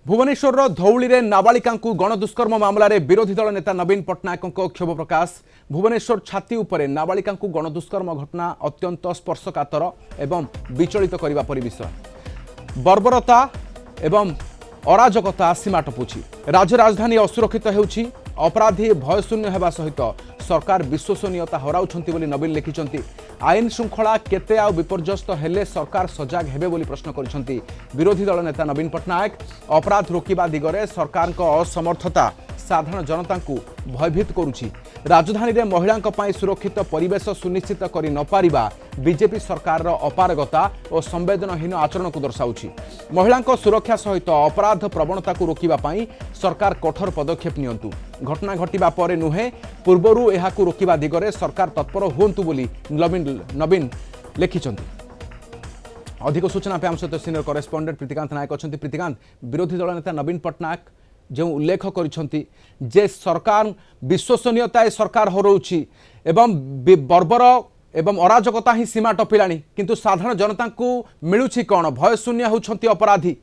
भुवनेश्वर धौली रे नाबालिका गणदुष्कर्म मामलें विरोधी दल नेता नवीन पट्टनायक क्षोभ प्रकाश। भुवनेश्वर छाती उपरे नाबालिका गणदुष्कर्म घटना अत्यंत स्पर्शकातर एवं विचलित करने परि विषय। बर्बरता एवं अराजकता सीमा टपुछि। राज्य राजधानी असुरक्षित हेउछि। अपराधी भयशून्य हेबा सहित सरकार विश्वसनीयता हराउछंती बोली नवीन लिखिछंती। आईन श्रृंखला केते आ विपर्यस्त हेले सरकार सजाग हेबे बोली प्रश्न करिछंती विरोधी दल नेता नवीन पट्टनायक। अपराध रोकिबा दिगरे सरकार को असमर्थता साधारण जनता को भयभीत करुछि। राजधानी रे महिलांक पई सुरक्षित परिवेश सुनिश्चित करि न पारिबा बीजेपी सरकार रो अपारगता और संवेदनहीन आचरण को दर्शाउछि। महिलांक सुरक्षा सहित अपराध प्रवणता को रोकिबा पई सरकार कठोर पदक्षेप नियंतु। घटना घटिबा परे नुहे पूर्वरु एहाकु रोकिबा दिगरे सरकार तत्पर हुंतु बोली नवीन लिखिछंती। अधिक सूचना पे आम सहित सीनियर करेस्पोंडेंट प्रीतिकांत नायक अच्छा। प्रीतिकांत, विरोधी दल नेता नवीन पट्टनायक जो उल्लेख करिछंती जे सरकार विश्वसनीयता सरकार हरौछि एवं बर्बर एवं अराजकता ही सीमा टपिलाणी, किंतु साधारण जनता को मिलुछि कौन? भय शून्य होउछंती अपराधी।